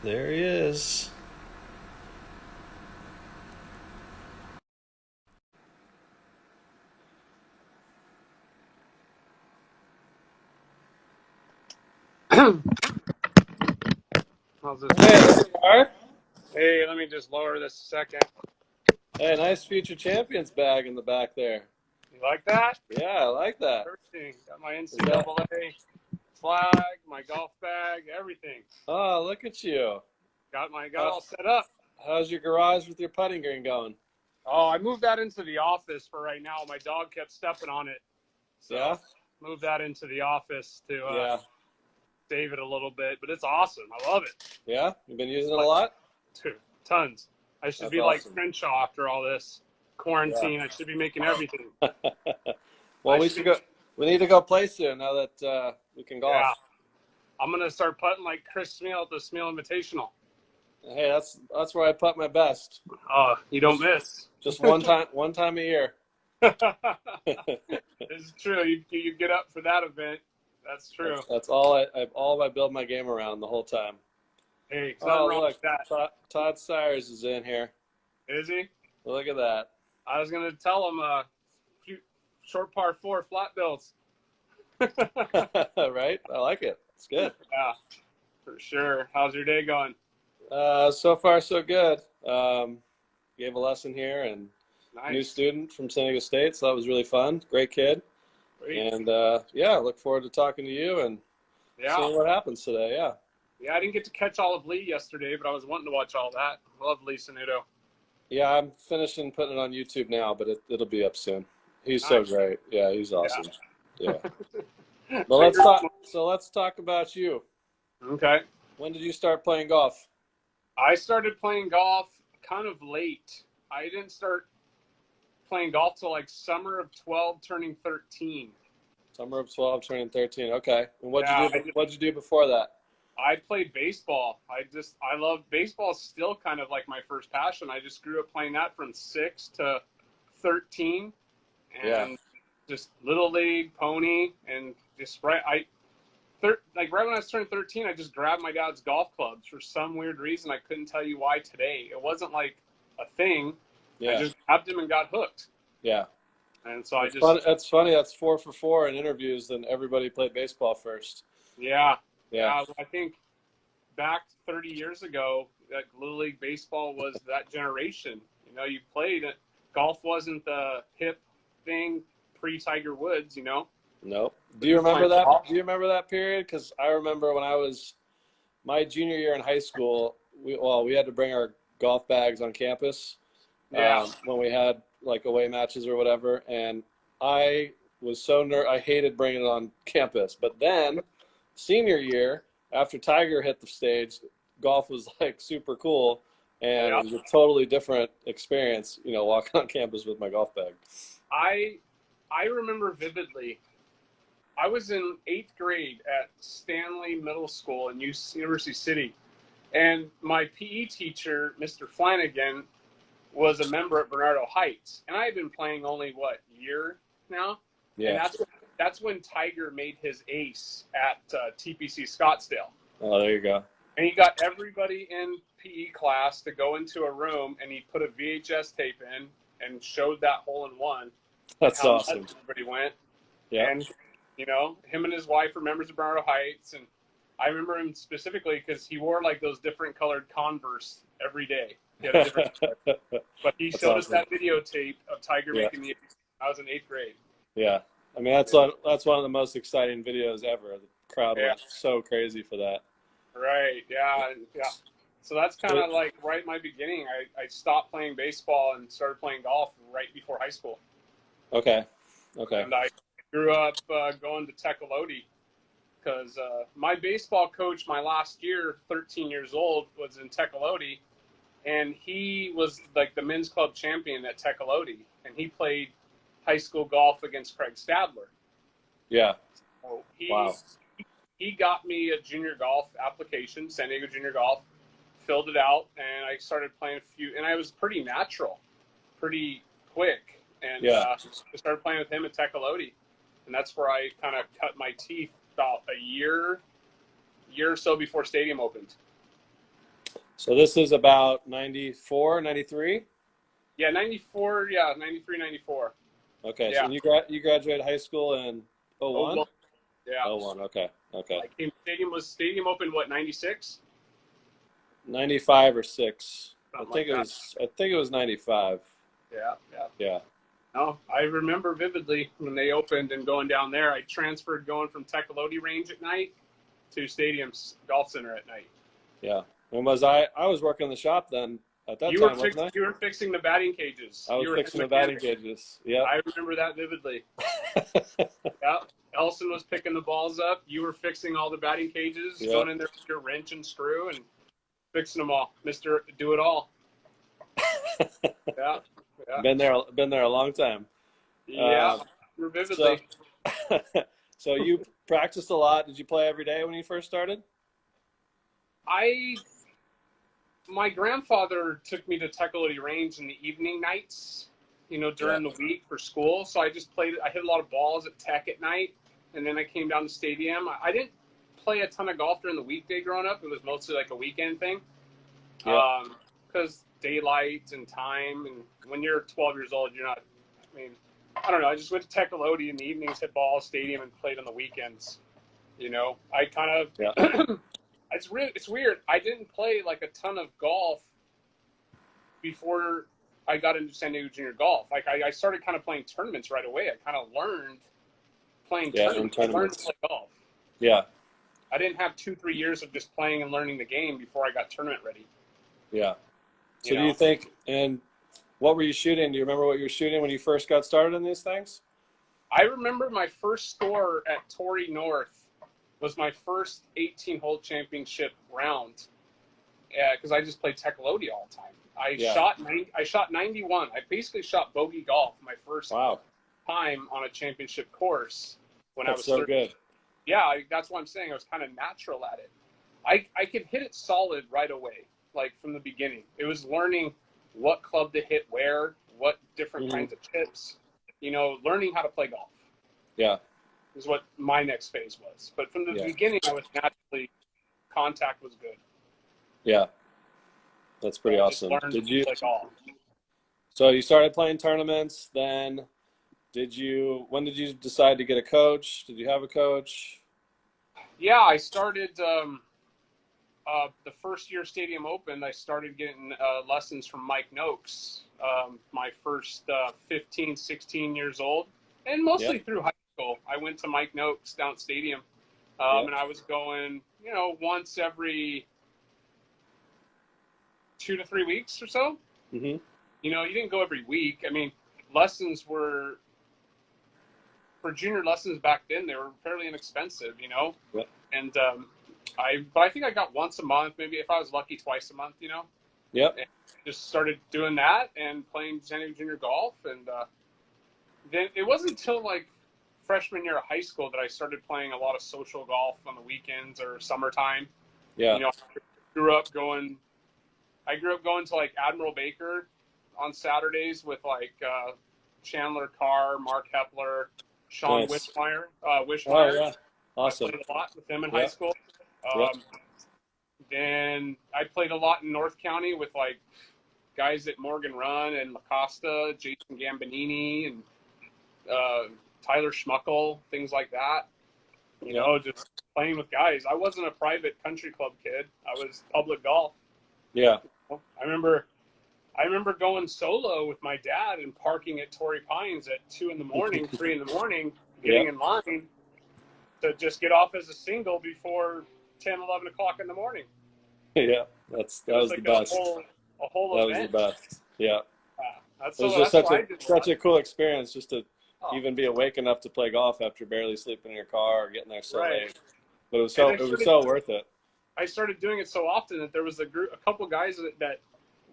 There he is. How's this? Hey, there you are. Hey, let me just lower this a second. Hey, nice future champions bag in the back there. You like that? Yeah, I like that. Everything. Got my Is that? NCAA flag, my golf bag, everything. Oh, look at you. Got How, all set up. how's your garage with your putting green going? Oh, I moved that into the office for right now. My dog kept stepping on it, so Yeah, moved that into the office to yeah, save it a little bit. But it's awesome. I love it. yeah. You've been using it a Like, lot. dude, tons. I should That's be like awesome. Crenshaw after all this quarantine. I should be making everything. Yeah. Well, I we should should be. go. We need to go play soon now that we can golf. Yeah, I'm gonna start putting like Chris Smeal at the Smeal Invitational. Hey, that's where I putt my best. Oh, you don't Just miss. just one time a year. It's true. You get up for that event. That's true. That's all I build my game around the whole time. Hey, nothing Oh, wrong look, with that. Todd Sires is in here. Is he? Look at that. I was gonna tell him short par 4 flat bills. Right? I like it. It's good. Yeah, for sure. How's your day going? So far, so good. Gave a lesson here and new Nice. student from San Diego State, so that was really fun. Great kid. Great. And yeah, look forward to talking to you and Yeah. seeing what happens today. Yeah. Yeah, I didn't get to catch all of Lee yesterday, but I was wanting to watch all that. I love Lee Sanudo. Yeah, I'm finishing putting it on YouTube now, but it'll be up soon. He's so Nice. great. Yeah, he's awesome. Yeah. But So let's talk about you. okay. When did you start playing golf? I started playing golf kind of late. I didn't start playing golf till like summer of 12 turning 13. Summer of 12, turning 13. Okay. And Yeah, what'd you do before that? I played baseball. I love baseball. Still kind of like my first passion. I just grew up playing that from 6 to 13, Yeah. and just little league, pony, and just like right when I was turning 13, I just grabbed my dad's golf clubs for some weird reason. I couldn't tell you why today. It wasn't like a thing. I Yeah. just grabbed him and got hooked. Yeah. And so I It's just, fun. That's funny. That's 4 for 4 in interviews. Then everybody played baseball first. yeah, Yeah. I think back 30 years ago, that Little League baseball was that generation. You know, you played it. Golf wasn't the hip thing pre-Tiger Woods, you know. Nope. Do But you you're remember playing that? golf. Do you remember that period? Because I remember when I was my junior year in high school. We had to bring our golf bags on campus Yeah. when we had like away matches or whatever, and I was I hated bringing it on campus. But then, senior year, after Tiger hit the stage, golf was like super cool, and Yeah. it was a totally different experience. You know, walking on campus with my golf bag. I I remember vividly. I was in 8th grade at Stanley Middle School in University City, and my PE teacher, Mr. Flanagan, was a member at Bernardo Heights, and I had been playing only year now, and Yeah. that's when Tiger made his ace at TPC Scottsdale, Oh, there you go. and he got everybody in PE class to go into a room, and he put a VHS tape in and showed that hole in one and That's how nuts awesome. everybody went, Yeah. and you know, him and his wife were members of Bernardo Heights, and I remember him specifically because he wore like those different colored Converse every day. He had a different but he That's showed us awesome. that videotape of Tiger Yeah. making the. I was in 8th grade. Yeah. I mean, Yeah. that's one of the most exciting videos ever. The crowd Yeah. went so crazy for that. Right. Yeah. Yeah. So that's kind of like right in my beginning. I stopped playing baseball and started playing golf right before high school. Okay. Okay. And I grew up going to Tecolote because my baseball coach, my last year, 13 years old, was in Tecolote, and he was like the men's club champion at Tecolote, and he played high school golf against Craig Stadler. Yeah. So Wow. he got me a junior golf application, San Diego Junior Golf, filled it out, and I started playing a few, and I was pretty natural, pretty quick, and Yeah. I started playing with him at Tecolote. and that's where I kind of cut my teeth about a year or so before stadium opened. So this is about 94, 93? Yeah, 94. Yeah, 93, 94. Okay, so Yeah. you graduated high school in Oh 01? well. Yeah. 01, okay. Stadium opened what, 96? 95 or 6. Something like that. I think it was 95. Yeah, yeah. Yeah. No, I remember vividly when they opened and going down there. I transferred going from Tecolote Range at night to Stadium's Golf Center at night. Yeah. When was I was working in the shop then at that You time, were wasn't I? you were fixing the batting cages. I was You were fixing the batting cages. Yeah. I remember that vividly. Yeah. Elson was picking the balls up. You were fixing all the batting cages, Yep. going in there with your wrench and screw and fixing them all. Mr. Do It All. Yeah. Yeah. Been there a long time. Yeah. Vividly. So you practiced a lot. Did you play every day when you first started? My grandfather took me to Tecolote Range in the evening nights, during the week for school. So I just played. I hit a lot of balls at Tech at night, and then I came down to Stadium. I didn't play a ton of golf during the weekday growing up. It was mostly like a weekend thing. Yeah. Because daylight and time, and when you're 12 years old, you're not. I mean, I don't know. I just went to Tecolote in the evenings, hit balls, Stadium, and played on the weekends. I kind of. Yeah. It's weird. I didn't play like a ton of golf before I got into San Diego Junior Golf. Like I started kind of playing tournaments right away. I kind of learned playing tournaments. I learned to play golf. Yeah. I didn't have 2-3 years of just playing and learning the game before I got tournament ready. Yeah. So do you think, and what were you shooting? Do you remember what you were shooting when you first got started in these things? I remember my first score at Torrey North was my first 18-hole championship round. Because I just played Tecolote all the time. I shot 91. I basically shot bogey golf my first time on a championship course when I was 30. So good. Yeah, that's what I'm saying. I was kind of natural at it. I could hit it solid right away, like from the beginning. It was learning what club to hit where, what different kinds of chips, learning how to play golf. Yeah. Is what my next phase was. But from the beginning, I was naturally, contact was good. Yeah. That's pretty awesome. So you started playing tournaments, then when did you decide to get a coach? Did you have a coach? Yeah, I started, the first year Stadium opened, I started getting lessons from Mike Noakes, my first 15, 16 years old, and mostly through high school. I went to Mike Noakes down at Stadium, and I was going, once every 2 to 3 weeks or so. Mm-hmm. You didn't go every week. I mean, lessons were, for junior lessons back then, they were fairly inexpensive, Yep. And but I think I got once a month, maybe if I was lucky, twice a month, Yep. And just started doing that and playing San Diego Junior Golf, and then it wasn't until like freshman year of high school that I started playing a lot of social golf on the weekends or summertime. Yeah. I grew up going to like Admiral Baker on Saturdays with like Chandler Carr, Mark Hepler, Sean Wishmeyer. Oh, yeah. Awesome. I played a lot with them in high school. Then I played a lot in North County with like guys at Morgan Run and La Costa, Jason Gambonini, and Tyler Schmuckel, things like that. Just playing with guys. I wasn't a private country club kid. I was public golf. Yeah. I remember going solo with my dad and parking at Torrey Pines at 2 in the morning, 3 in the morning, getting in line to just get off as a single before 10, 11 o'clock in the morning. Yeah, that was like the best. A whole event. That was the best. Yeah. It was just such a cool experience just to even be awake enough to play golf after barely sleeping in your car or getting there so late. But it was so worth it. I started doing it so often that there was a couple guys that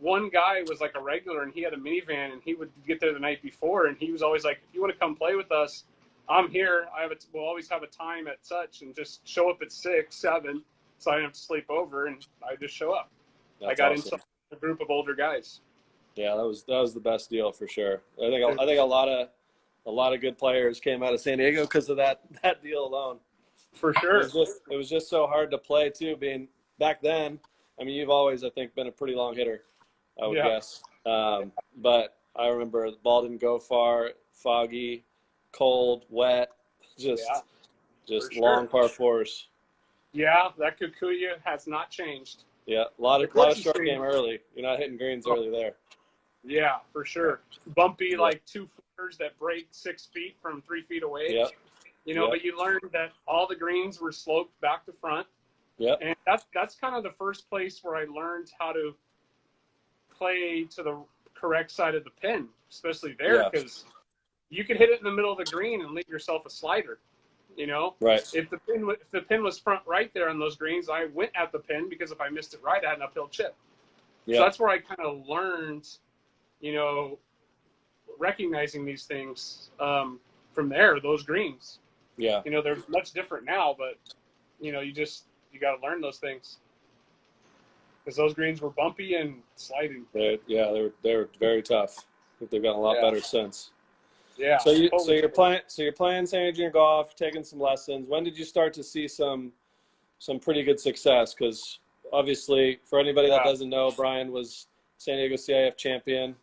one guy was like a regular and he had a minivan and he would get there the night before and he was always like, if you want to come play with us, I'm here. We'll always have a time at such, and just show up at 6, 7, so I didn't have to sleep over, and I just show up. I got into a group of older guys. Yeah, that was the best deal for sure. I think a lot a lot of good players came out of San Diego because of that deal alone. For sure. It was just so hard to play too. Being back then, I mean, you've always, I think, been a pretty long hitter, I would guess. But I remember the ball didn't go far, foggy, cold, wet, just long par fours. Yeah, that Kikuyu has not changed. Yeah, a lot of short game early. You're not hitting greens early there. Yeah, for sure. Bumpy, like 2-footers that break 6 feet from 3 feet away. Yep. You know, but you learned that all the greens were sloped back to front. Yep. And that's kind of the first place where I learned how to play to the correct side of the pin, especially there, because you could hit it in the middle of the green and leave yourself a slider. You know, right? If the pin was front right there on those greens, I went at the pin because if I missed it right, I had an uphill chip. So that's where I kind of learned, you know, recognizing these things from there. Those greens. Yeah. You know, they're much different now, but you know, you got to learn those things because those greens were bumpy and sliding. They were very tough. I think they've gotten a lot better since. Yeah. So you're playing San Diego Junior Golf, taking some lessons. When did you start to see some pretty good success? Because obviously, for anybody that doesn't know, Brian was San Diego CIF champion.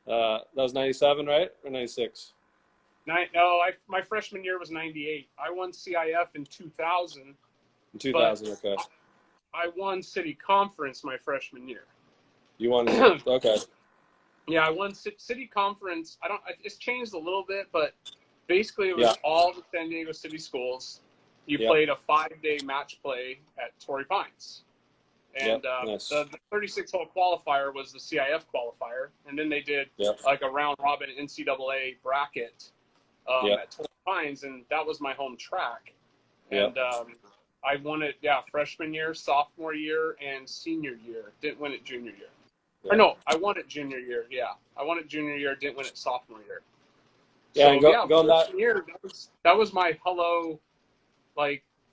That was 97, right, or 96? My freshman year was 98. I won CIF in 2000. In 2000, okay. I won city conference my freshman year. You won, okay. Yeah, I won city conference. It's changed a little bit, but basically it was all the San Diego city schools. You played a 5-day match play at Torrey Pines. And the 36-hole qualifier was the CIF qualifier. And then they did like a round robin NCAA bracket at Torrey Pines, and that was my home track. And I won it, freshman year, sophomore year, and senior year. Didn't win it junior year. Or no, I won it junior year. Yeah, I won it junior year. Didn't win it sophomore year. Yeah, so, freshman year. That was my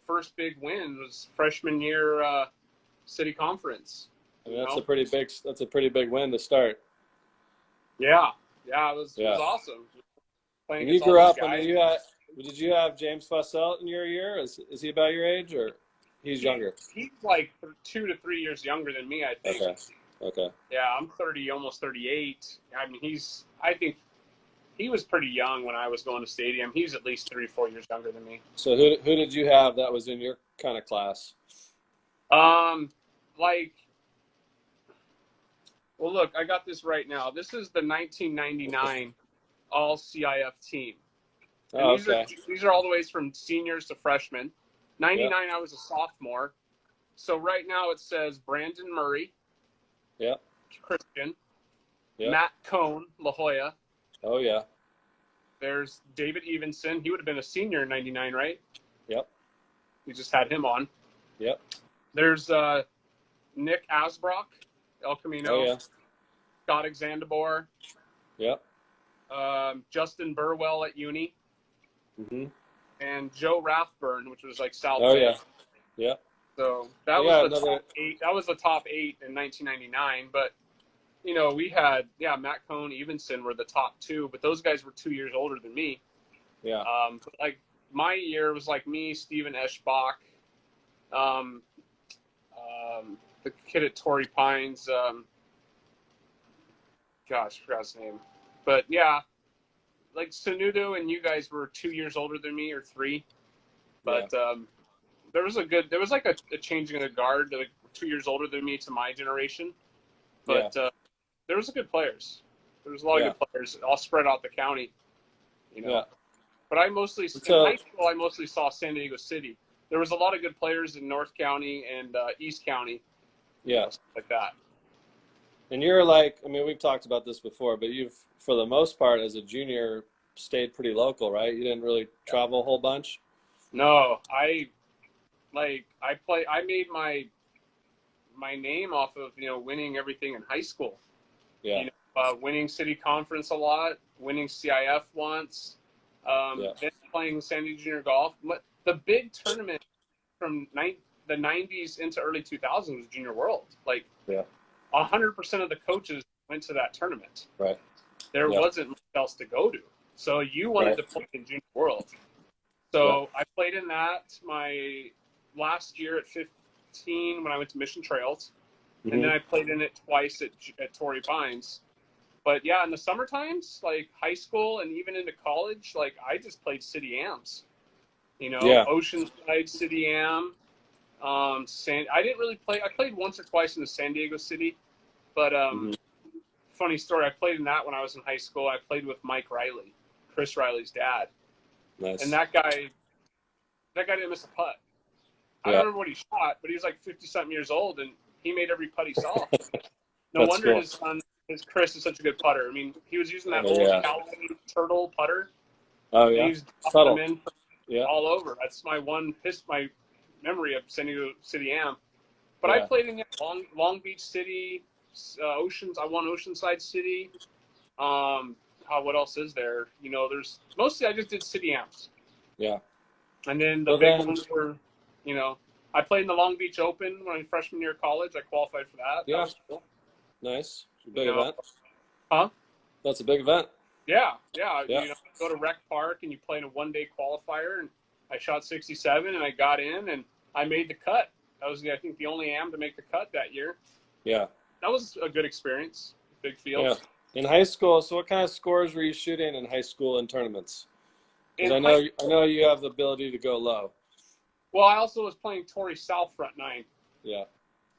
first big win was freshman year city conference. I mean, that's a pretty big win to start. Yeah, it was awesome. When you grew up, did you have James Fussell in your year? Is he about your age or he's younger? He's like 2 to 3 years younger than me, I think. Okay. Yeah, I'm 30, almost 38. I mean, I think he was pretty young when I was going to Stadium. He's at least 3 or 4 years younger than me. So who did you have that was in your kind of class? Well, look, I got this right now. This is the 1999 all CIF team. And these are all the ways from seniors to freshmen. 99, I was a sophomore. So right now it says Brandon Murray. Yeah. Christian. Yeah. Matt Cohn, La Jolla. Oh, yeah. There's David Evenson. He would have been a senior in 99, right? Yep. We just had him on. Yep. There's Nick Asbrock, El Camino. Oh, yeah. Scott Xandabor. Yep. Justin Burwell at Uni. Mm-hmm. And Joe Rathburn, which was like South Bay. Bay. Yeah. Yeah. So that was the top 8. That was the top 8 in 1999. But, you know, we had, Matt Cohn, Evenson were the top 2. But those guys were 2 years older than me. Yeah. But like my year was like me, Steven Eschbach, the kid at Torrey Pines. I forgot his name. But, like Sanudo and you guys were 2 years older than me or 3. But there was like a changing of the guard, like 2 years older than me to my generation. But there was good players. There was a lot of good players all spread out the county, you know. Yeah. But in high school, I mostly saw San Diego City. There was a lot of good players in North County and East County. Yeah. Like that. And you're like, I mean, we've talked about this before, but you've, for the most part, as a junior, stayed pretty local, right? You didn't really travel a whole bunch? No, I made my name off of, you know, winning everything in high school. Yeah. You know, winning city conference a lot, winning CIF once, then playing San Diego Junior Golf. The big tournament from the 90s into early 2000s was Junior World. Like, 100% of the coaches went to that tournament. Right. There wasn't much else to go to. So you wanted Right. to play in Junior World. Yeah. So I played in that my last year at 15 when I went to Mission Trails, and then Hmm. I played in it twice at Torrey Pines. But yeah, in the summer times, like high school and even into college, like I just played City Ams. Yeah. Oceanside City Am. I didn't really play. I played once or twice in the San Diego City, but Hmm. funny story. I played in that when I was in high school. I played with Mike Riley, Chris Riley's dad, and Nice. that guy didn't miss a putt. I don't Yeah. remember what he shot, but he was like 50 something years old, and he made every putt he saw. No That's wonder cool. his son, his Chris, is such a good putter. I mean, he was using that Oh old yeah. Kelley turtle putter, Oh and yeah. he's dropping them Subtle. in Yeah. all over. That's my memory of San Diego City Am. But I Yeah. played in Long Beach City, Oceans. I won Oceanside City. What else is there? There's mostly I just did City Amps, Yeah. and then the So big then, ones were, you know, I played in the Long Beach Open when I was freshman year of college. I qualified for that. That yeah, was cool. nice. You Big know, event. huh? That's a big event. Yeah, yeah. Yeah. Go to Rec Park and you play in a 1 day qualifier, and I shot 67 and I got in and I made the cut. I was, I think, the only am to make the cut that year. Yeah. That was a good experience. Big Yeah. field. In high school, so what kind of scores were you shooting in high school in tournaments? Because In high I know you have the ability to go low. Well, I also was playing Torrey South front nine. Yeah.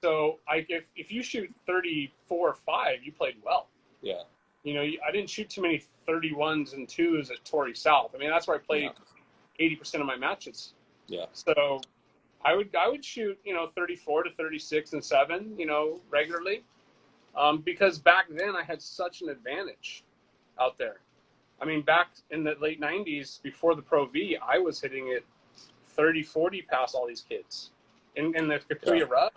So if you shoot 34 or 5, you played well. Yeah. I didn't shoot too many 31s and 2s at Torrey South. I mean, that's where I Yeah. played 80% of my matches. Yeah. So I would shoot 34 to 36 and 7 regularly, because back then I had such an advantage out there. I mean, back in the late 90s before the Pro V, I was hitting it 30, 40 past all these kids in the Yeah. Kikuyu Rough.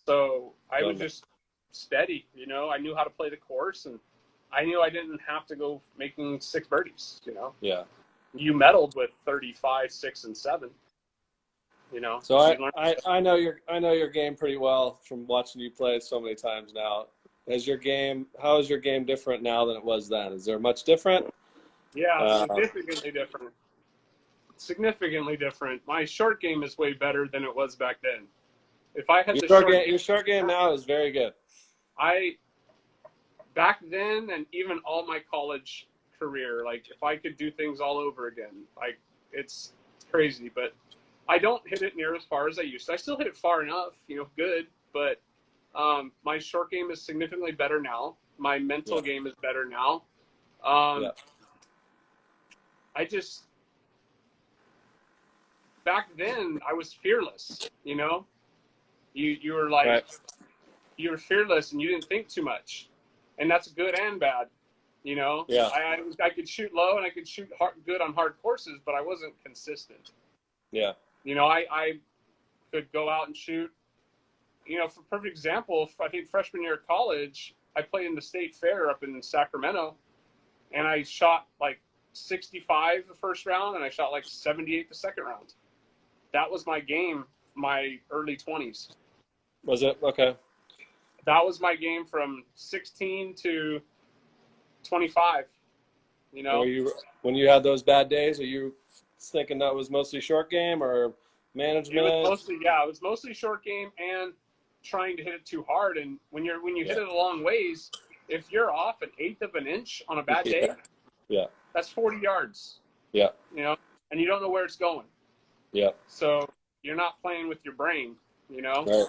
So I was Totally. just steady. I knew how to play the course, and I knew I didn't have to go making 6 birdies. Yeah. You medaled with 35, 6, and 7. So So you learn. I know your game pretty well from watching you play so many times now. How is your game different now than it was then? Is there much different? Yeah, Uh, significantly different. Significantly different. My short game is way better than it was back then. If I had the short game, your short game now is very good. I back then and even all my college career, like if I could do things all over again, like it's crazy, but I don't hit it near as far as I used to. I still hit it far enough, good, but my short game is significantly better now. My mental Yeah. game is better now. Um, Yeah. I just back then I was fearless. You were like Right. you were fearless and you didn't think too much, and that's good and bad. Yeah. I could shoot low and I could shoot good on hard courses, but I wasn't consistent. Yeah. I could go out and shoot. For perfect example, I think freshman year of college, I played in the state fair up in Sacramento, and I shot like 65 the first round, and I shot like 78 the second round. That was my game, my early 20s. Was it? Okay. That was my game from 16 to 25. And when you had those bad days, are you thinking that was mostly short game or It was management? mostly, yeah, it was mostly short game and trying to hit it too hard. And when you hit Yeah. it a long ways, if you're off an eighth of an inch on a bad day, Yeah. Yeah. that's 40 yards. Yeah. And you don't know where it's going. Yeah. So you're not playing with your brain. Right.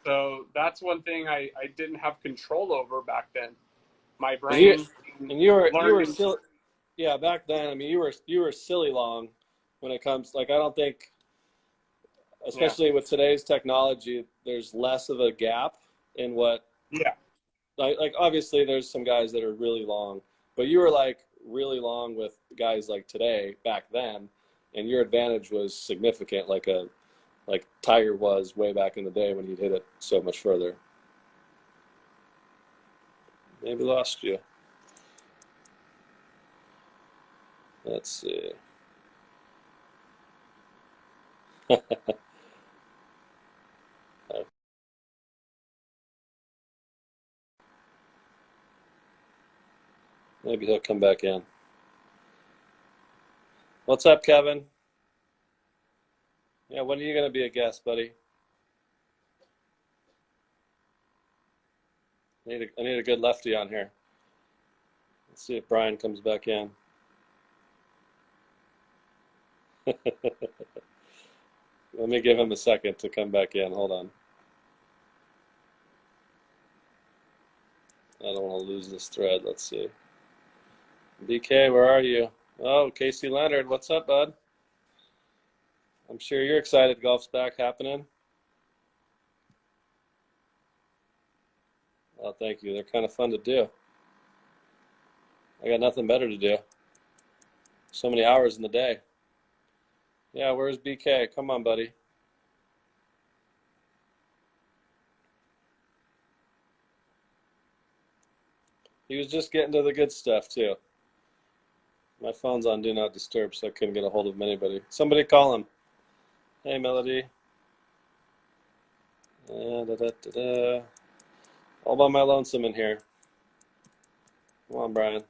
So that's one thing I didn't have control over back then. My And you brain and you were learning. still, yeah, back then. I mean, you were silly long when it comes. Like I don't think, Yeah, especially with today's technology, there's less of a gap in what. yeah, Like obviously there's some guys that are really long, but you were like really long with guys like today back then, and your advantage was significant, like Tiger was way back in the day when he'd hit it so much further. Maybe lost you. Let's see. Maybe he'll come back in. What's up, Kevin? Yeah, when are you going to be a guest, buddy? I need a good lefty on here. Let's see if Brian comes back in. Let me give him a second to come back in. Hold on. I don't want to lose this thread. Let's see. BK, where are you? Oh, Casey Leonard. What's up, bud? I'm sure you're excited golf's back happening. Oh, thank you. They're kind of fun to do. I got nothing better to do. So many hours in the day. Yeah, where's BK? Come on, buddy. He was just getting to the good stuff, too. My phone's on Do Not Disturb, so I couldn't get a hold of anybody. Somebody call him. Hey, Melody. All by my lonesome in here. Come on, Brian.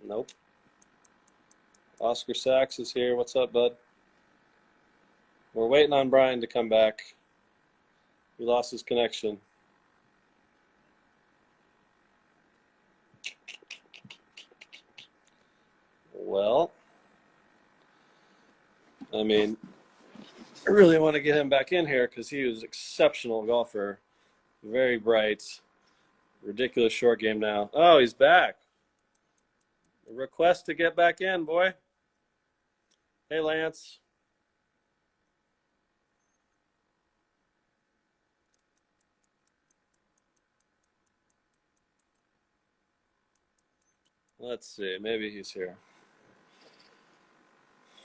Nope. Oscar Sachs is here. What's up, bud? We're waiting on Brian to come back. He lost his connection. Well, I mean, I really want to get him back in here because he was an exceptional golfer. Very bright. Ridiculous short game now. Oh, he's back. A request to get back in, boy. Hey, Lance. Let's see. Maybe he's here.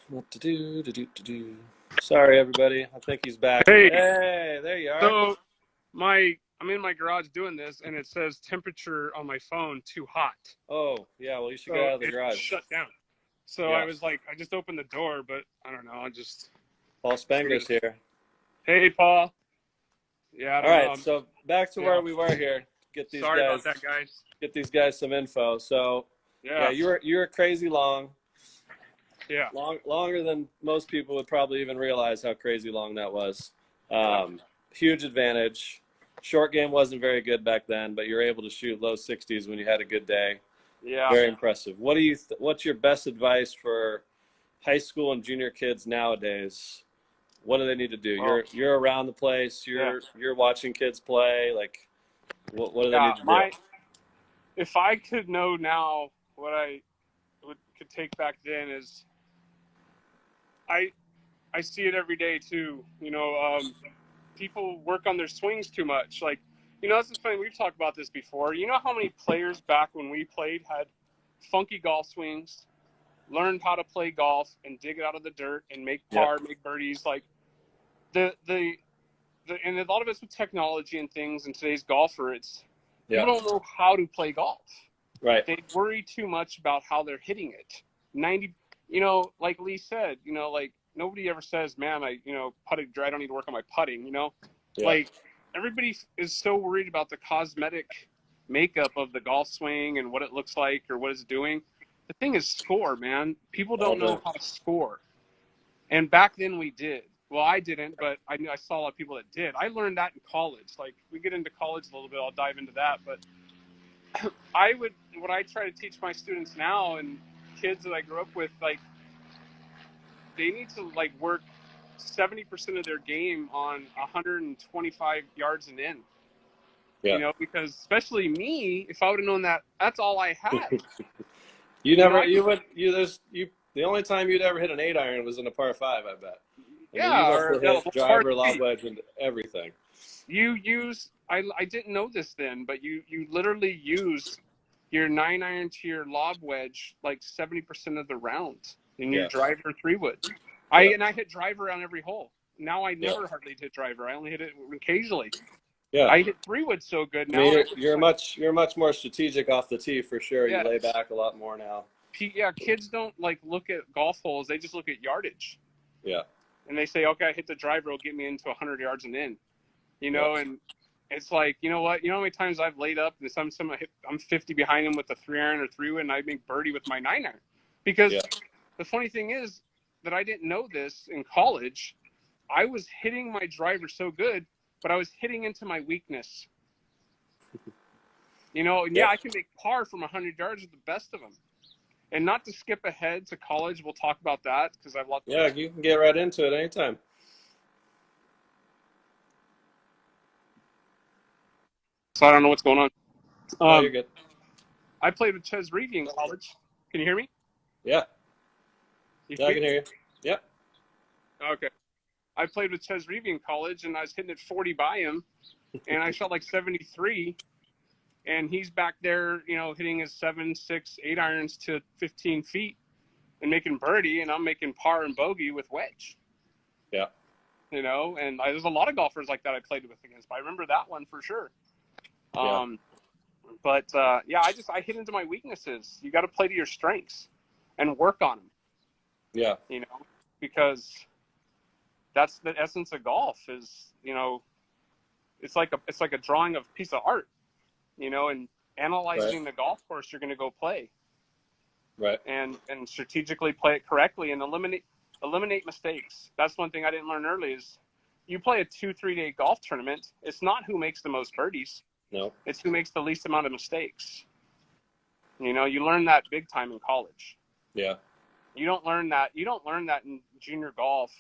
What to do? Sorry, everybody. I think he's back. Hey, there you are. So I'm in my garage doing this, and it says temperature on my phone too hot. Oh, yeah. Well, you should get out of the garage. Shut down. So Yeah. I was like, I just opened the door, but I don't know. Paul Spangler's here. Hey, Paul. Yeah. All right. So back to where we were here. Sorry about that, guys. Get these guys some info. So yeah, you were crazy long. Yeah. Longer than most people would probably even realize how crazy long that was. Huge advantage. Short game wasn't very good back then, but you're able to shoot low 60s when you had a good day. Yeah. Very impressive. What's your best advice for high school and junior kids nowadays? What do they need to do? You're around the place. You're watching kids play. Like, what do they need to do? If I could know now what I could take back then is, I see it every day too. People work on their swings too much. Like, that's the thing. We've talked about this before. You know how many players back when we played had funky golf swings, learned how to play golf and dig it out of the dirt and make par, make birdies. Like and a lot of it's with technology and things. And today's golfer, people don't know how to play golf. Right. They worry too much about how they're hitting it. Like Lee said, like nobody ever says, man, I don't need to work on my putting, Like everybody is so worried about the cosmetic makeup of the golf swing and what it looks like or what it's doing. The thing is score, man. People don't know how to score. And back then we did. Well, I didn't, but I saw a lot of people that did. I learned that in college. Like, we get into college a little bit, I'll dive into that. But what I try to teach my students now and kids that I grew up with, like, they need to, like, work 70% of their game on 125 yards and in. Yeah. Because especially me, if I would have known that, that's all I had. The only time you'd ever hit an 8-iron was in a par 5, I bet. You hit driver, lob wedge, and everything. I didn't know this then, but you literally use your 9-iron to your lob wedge like 70% of the round in your driver 3-wood. I hit driver on every hole. Now I never hardly hit driver. I only hit it occasionally. Yeah. I hit 3-wood so good now. You're much more strategic off the tee for sure. You lay back a lot more now. Yeah, kids don't like look at golf holes. They just look at yardage. Yeah. And they say, okay, I hit the driver, it'll get me into 100 yards and in. And it's like, you know what? You know how many times I've laid up and I'm 50 behind him with a 3-iron or 3-wood, and I make birdie with my 9-iron because the funny thing is that I didn't know this in college. I was hitting my driver so good, but I was hitting into my weakness. You know, and yeah, Yep. I can make par from 100 yards with the best of them. And not to skip ahead to college, we'll talk about that because I've lots. Yeah, you can get right into it anytime. So I don't know what's going on. Oh, you're good. I played with Ches Reavy in college. Can you hear me? Yeah. You Yeah, I can hear you. Yep. Okay. I played with Ches Reavy in college, and I was hitting it 40 by him, and I shot like 73, and he's back there, you know, hitting his 7, 6, 8 irons to 15 feet and making birdie, and I'm making par and bogey with wedge. Yeah. You know, and there's a lot of golfers like that I played with against, but I remember that one for sure. Yeah. But yeah, I hit into my weaknesses. You got to play to your strengths and work on them. Yeah. You know, because that's the essence of golf. Is, you know, it's like a drawing of a piece of art. You know, and analyzing the golf course you're going to go play. Right. And strategically play it correctly and eliminate mistakes. That's one thing I didn't learn early. Is you play a 2-3 day golf tournament. It's not who makes the most birdies. No. It's who makes the least amount of mistakes. You know, you learn that big time in college. Yeah. You don't learn that in junior golf,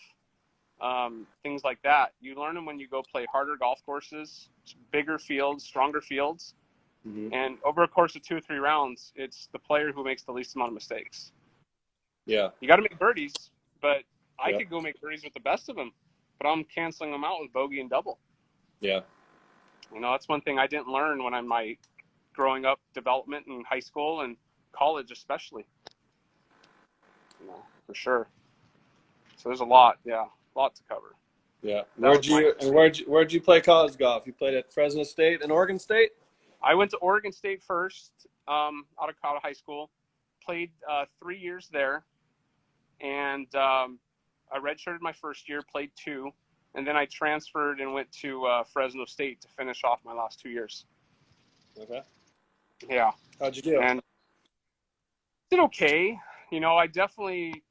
things like that. You learn them when you go play harder golf courses, bigger fields, stronger fields. Mm-hmm. And over a course of 2 or 3 rounds, it's the player who makes the least amount of mistakes. Yeah. You got to make birdies, but I Yep. could go make birdies with the best of them, but I'm canceling them out with bogey and double. Yeah. You know, that's one thing I didn't learn when I'm my growing up development in high school and college, especially. You know, for sure. So there's a lot to cover. Yeah. That Where'd you play college golf? You played at Fresno State and Oregon State? I went to Oregon State first, out of high school. Played 3 years there, and I redshirted my first year. Played 2, and then I transferred and went to Fresno State to finish off my last 2 years. Okay. Yeah. How'd you do? And did okay. You know, I definitely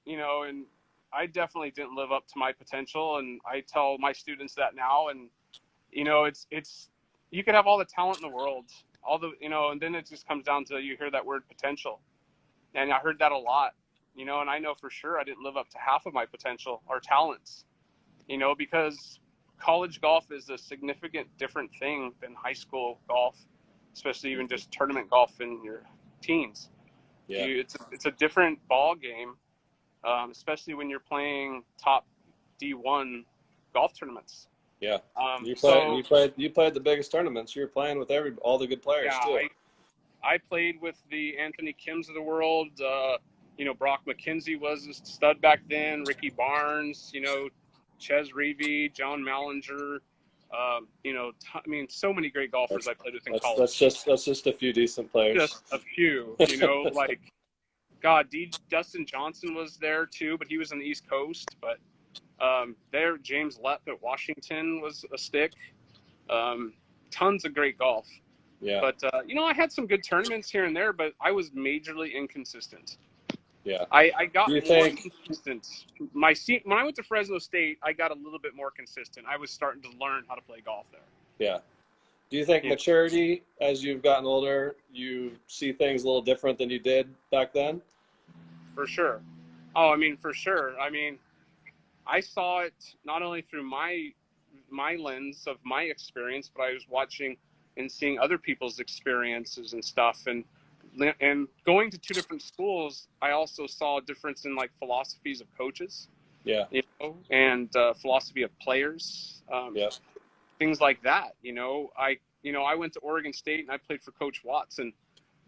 didn't live up to my potential, and I tell my students that now. And you know, it's you could have all the talent in the world, and then it just comes down to, you hear that word potential, and I heard that a lot. You know, and I know for sure I didn't live up to half of my potential or talents. You know, because college golf is a significant different thing than high school golf, especially even just tournament golf in your teens. Yeah. It's a different ball game, especially when you're playing top D1 golf tournaments. Yeah. You played the biggest tournaments. You were playing with all the good players too. I played with the Anthony Kims of the world. You know, Brock McKenzie was a stud back then. Ricky Barnes. You know, Ches Reavy, John Mallinger. You know, so many great golfers I played with in college. That's just a few decent players. Just a few. You know, like, God, Dustin Johnson was there too, but he was on the East Coast. But there, James Lepp at Washington was a stick. Tons of great golf. Yeah. But you know, I had some good tournaments here and there, but I was majorly inconsistent. Yeah. I got more consistent. When I went to Fresno State, I got a little bit more consistent. I was starting to learn how to play golf there. Yeah. Do you think maturity, as you've gotten older, you see things a little different than you did back then? For sure. Oh, I mean, for sure. I mean, I saw it not only through my lens of my experience, but I was watching and seeing other people's experiences and stuff. And going to 2 different schools, I also saw a difference in, like, philosophies of coaches. Yeah. You know, and philosophy of players. Yeah. Things like that. You know, I went to Oregon State and I played for Coach Watts, and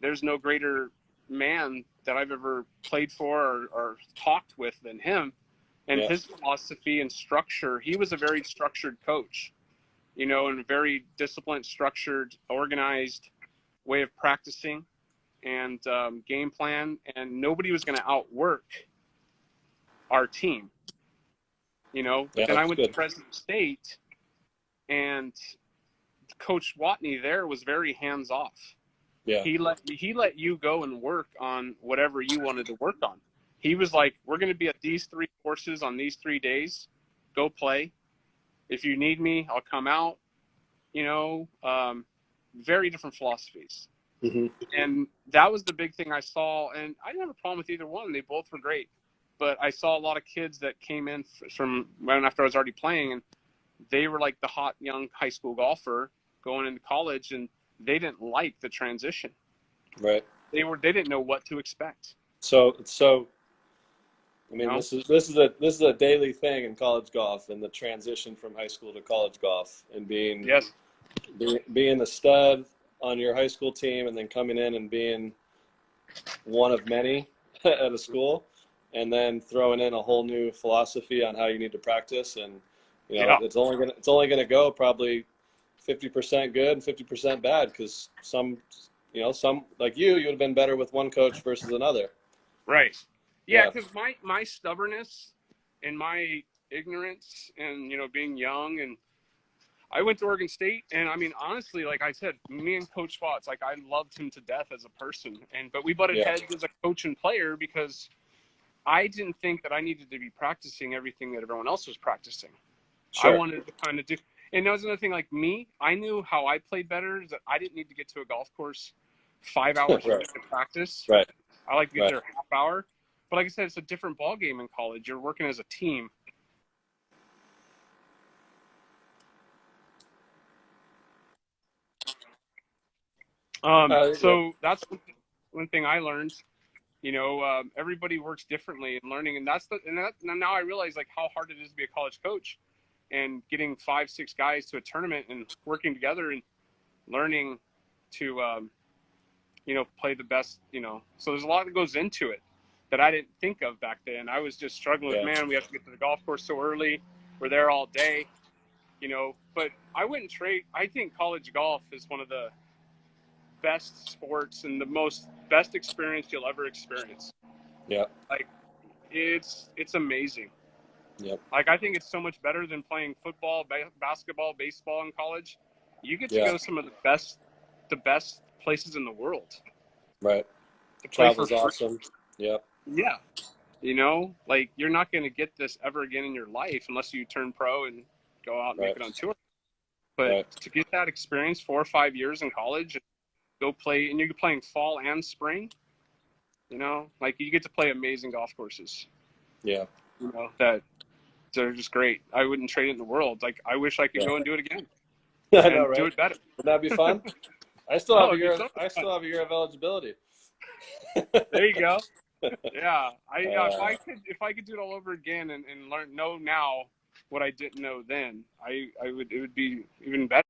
there's no greater man that I've ever played for or talked with than him. And his philosophy and structure, he was a very structured coach, you know, and a very disciplined, structured, organized way of practicing and game plan. And nobody was going to outwork our team, you know. But then I went to Fresno State, and Coach Watney there was very hands-off. Yeah. He let you go and work on whatever you wanted to work on. He was like, we're going to be at these 3 courses on these 3 days. Go play. If you need me, I'll come out. You know, very different philosophies. Mm-hmm. And that was the big thing I saw. And I didn't have a problem with either one. They both were great. But I saw a lot of kids that came in from when after I was already playing, and they were like the hot young high school golfer going into college, and they didn't like the transition. Right. They didn't know what to expect. So I You mean, know? this is a daily thing in college golf, and the transition from high school to college golf, and Yes. being the stud on your high school team, and then coming in and being one of many at a school, and then throwing in a whole new philosophy on how you need to practice, and Yeah. it's only gonna go probably 50% good and 50% bad, because some like you would have been better with one coach versus another. Right. Yeah, Yeah. because my stubbornness and my ignorance and being young, and I went to Oregon State, and I mean honestly, like I said, me and Coach Spots, like I loved him to death as a person, but we butted Yeah. heads as a coach and player because I didn't think that I needed to be practicing everything that everyone else was practicing. I Sure. wanted to kind of do, and that was another thing. Like me, I knew how I played better is that I didn't need to get to a golf course 5 hours Right. to practice. Right. I like to get Right. there a half hour. But like I said, it's a different ball game in college. You're working as a team. Yep. So that's one thing I learned. Everybody works differently in learning, and now I realize like how hard it is to be a college coach, and getting 5, 6 guys to a tournament and working together and learning to play the best. So there's a lot that goes into it that I didn't think of back then. I was just struggling with, Yeah. man, we have to get to the golf course so early. We're there all day. But I wouldn't trade. I think college golf is one of the best sports and the best experience you'll ever experience. Yeah. Like it's amazing. Yep. Like I think it's so much better than playing football, basketball, baseball in college. You get to Yeah. go some of the best places in the world Right. to play for Travel's free. awesome. Yep. Yeah. Like you're not going to get this ever again in your life unless you turn pro and go out and make Right. it on tour. But Right. to get that experience 4 or 5 years in college, go play, and you're playing fall and spring, like you get to play amazing golf courses, Yeah. that they're just great. I wouldn't trade it in the world. Like I wish I could Yeah. go and do it again I know, and do right? it better. Wouldn't that be fun? I still Oh, have a it'd be year. so I fun. still have a year of eligibility. There you go. Yeah. Uh, If I could do it all over again and know now what I didn't know then, it would be even better.